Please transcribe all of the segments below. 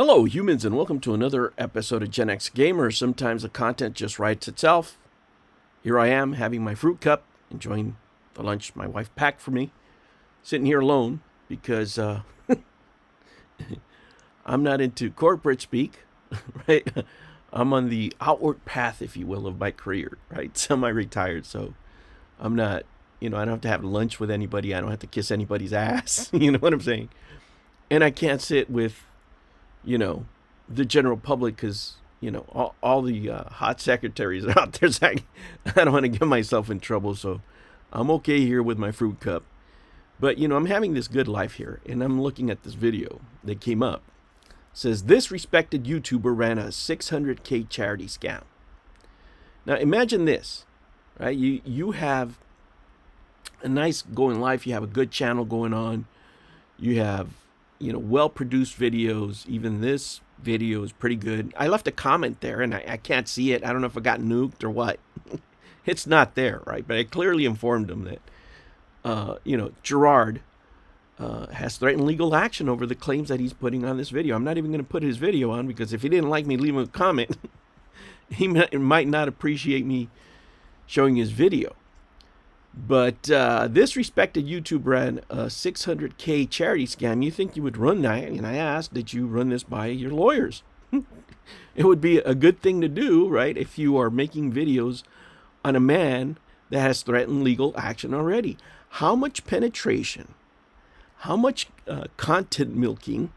Hello, humans, and welcome to another episode of Gen X Gamer. Sometimes the content just writes itself. Here I am, having my fruit cup, enjoying the lunch my wife packed for me, sitting here alone because I'm not into corporate speak, right? I'm on the outward path, if you will, of my career, right? Semi-retired, so I'm not, I don't have to have lunch with anybody. I don't have to kiss anybody's ass. You know what I'm saying? And I can't sit with the general public because, all the hot secretaries are out there. So I don't want to get myself in trouble. So I'm okay here with my fruit cup. But, I'm having this good life here. And I'm looking at this video that came up. It says, this respected YouTuber ran a 600K charity scam. Now, imagine this, right? You have a nice going life. You have a good channel going on. You have well-produced videos. Even this video is pretty good. I left a comment there, and I can't see it. I don't know if it got nuked or what. It's not there, right? But I clearly informed him that, Gerard has threatened legal action over the claims that he's putting on this video. I'm not even going to put his video on because if he didn't like me, leave him a comment. He might not appreciate me showing his video. But this respected YouTuber ran a 600K charity scam. You think you would run that? And I asked, did you run this by your lawyers? It would be a good thing to do, right? If you are making videos on a man that has threatened legal action already. How much penetration, how much content milking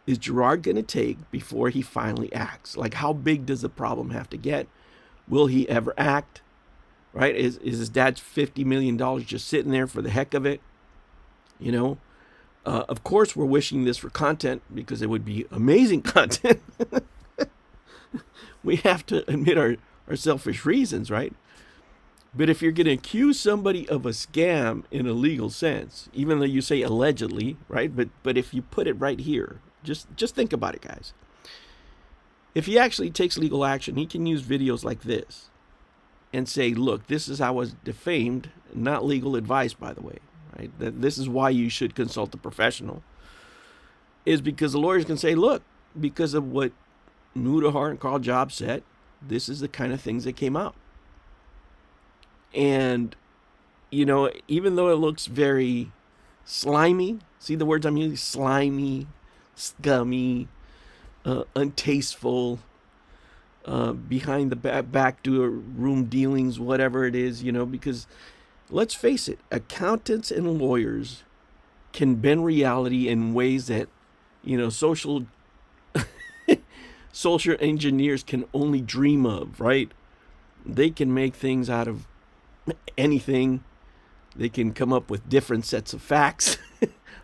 is Gerard going to take before he finally acts? Like, how big does the problem have to get? Will he ever act? Right? Is his dad's $50 million just sitting there for the heck of it? Of course, we're wishing this for content because it would be amazing content. We have to admit our selfish reasons, right? But if you're going to accuse somebody of a scam in a legal sense, even though you say allegedly, right? But if you put it right here, just think about it, guys. If he actually takes legal action, he can use videos like this and say, look, this is how I was defamed, not legal advice, by the way, right? That this is why you should consult a professional, is because the lawyers can say, look, because of what Nudahar and Carl Jobs said, this is the kind of things that came out. And, even though it looks very slimy, see the words I'm using? Slimy, scummy, untasteful, behind the back door room dealings, whatever it is, because let's face it, accountants and lawyers can bend reality in ways that, social engineers can only dream of, right? They can make things out of anything. They can come up with different sets of facts,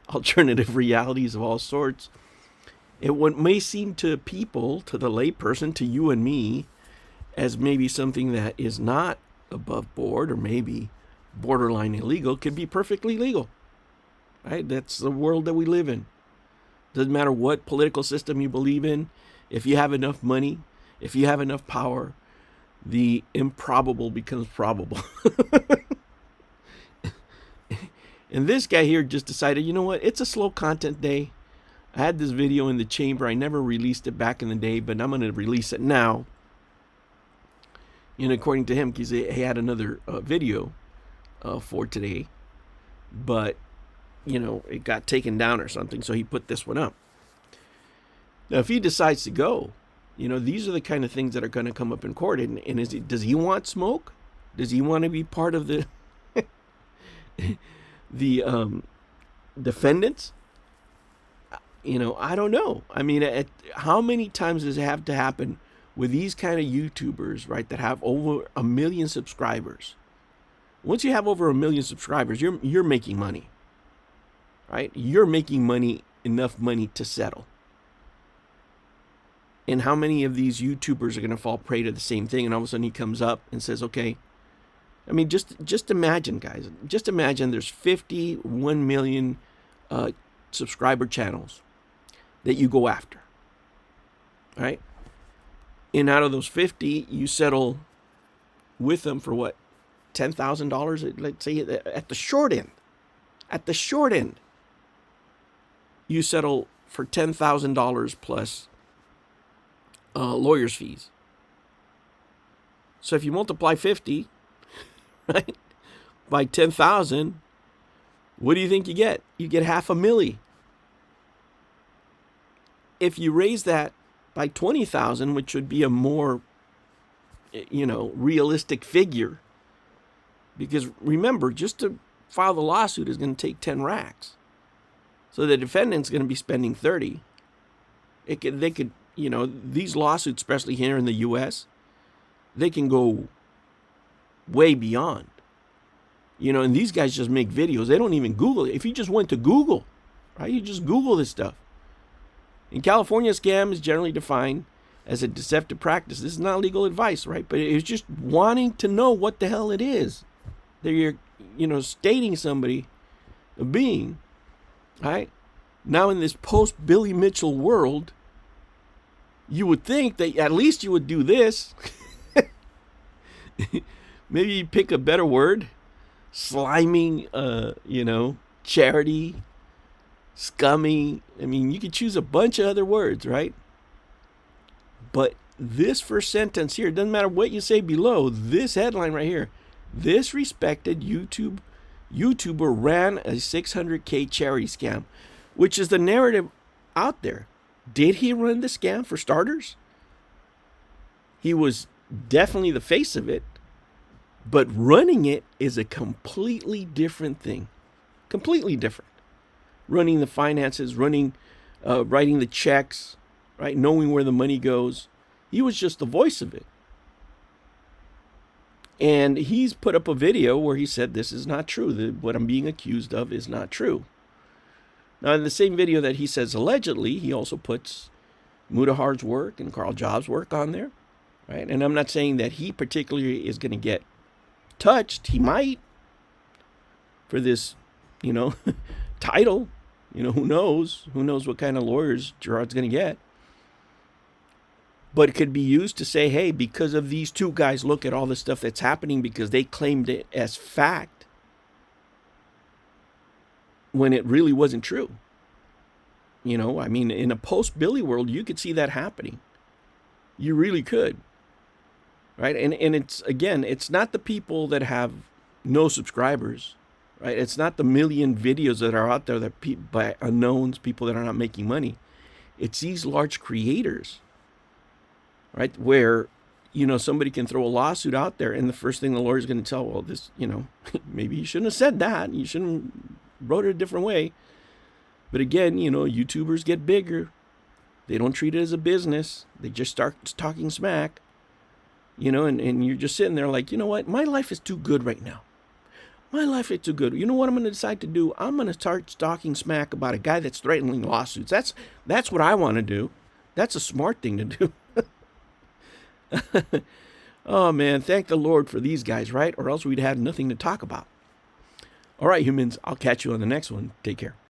alternative realities of all sorts. What may seem to people, to the layperson, to you and me, as maybe something that is not above board or maybe borderline illegal, could be perfectly legal, right? That's the world that we live in. Doesn't matter what political system you believe in. If you have enough money, if you have enough power, the improbable becomes probable. And this guy here just decided, you know what? It's a slow content day. I had this video in the chamber. I never released it back in the day, but I'm going to release it now. According to him, because he had another video for today, but, it got taken down or something, so he put this one up. Now, if he decides to go, these are the kind of things that are going to come up in court. And does he want smoke? Does he want to be part of the defendants? I don't know. I mean, how many times does it have to happen with these kind of YouTubers, right, that have over 1 million subscribers? Once you have over 1 million subscribers, you're making money, right? You're making money, enough money to settle. And how many of these YouTubers are going to fall prey to the same thing? And all of a sudden he comes up and says, okay. I mean, just imagine, guys. Just imagine there's 51 million subscriber channels that you go after, right? And out of those 50, you settle with them for what? $10,000, let's say at the short end. At the short end, you settle for $10,000 plus lawyer's fees. So if you multiply 50, right, by 10,000, what do you think you get? You get $500,000. If you raise that by 20,000, which would be a more, realistic figure, because remember, just to file the lawsuit is going to take 10 racks. So the defendant's going to be spending 30. They could, these lawsuits, especially here in the U.S., they can go way beyond. And these guys just make videos. They don't even Google it. If you just went to Google, right, you just Google this stuff. In California, scam is generally defined as a deceptive practice. This is not legal advice, right? But it's just wanting to know what the hell it is that you're, stating somebody a being, right? Now in this post-Billy Mitchell world, you would think that at least you would do this. Maybe you pick a better word. Sliming, charity, scummy. I mean, you could choose a bunch of other words, right? But this first sentence here, doesn't matter what you say below, this headline right here, this respected YouTuber ran a 600K charity scam, which is the narrative out there. Did he run the scam, for starters? He was definitely the face of it, but running it is a completely different thing. Completely different. Running the finances, writing the checks, right? Knowing where the money goes. He was just the voice of it. And he's put up a video where he said this is not true. What I'm being accused of is not true. Now, in the same video that he says allegedly, he also puts Mudahar's work and Carl Jobs' work on there, right? And I'm not saying that he particularly is going to get touched. He might for this, title. Who knows? Who knows what kind of lawyers Gerard's going to get? But it could be used to say, hey, because of these two guys, look at all the stuff that's happening because they claimed it as fact when it really wasn't true. In a post-Billy world, you could see that happening. You really could. Right? And it's not the people that have no subscribers, right? It's not the million videos that are out there that by unknowns, people that are not making money. It's these large creators, right? Where, somebody can throw a lawsuit out there and the first thing the lawyer's going to tell, well, this, maybe you shouldn't have said that. You shouldn't have wrote it a different way. But again, YouTubers get bigger. They don't treat it as a business. They just start talking smack. And you're just sitting there like, you know what? My life is too good right now. My life is too good. You know what I'm going to decide to do? I'm going to start talking smack about a guy that's threatening lawsuits. That's what I want to do. That's a smart thing to do. Oh, man, thank the Lord for these guys, right? Or else we'd have nothing to talk about. All right, humans, I'll catch you on the next one. Take care.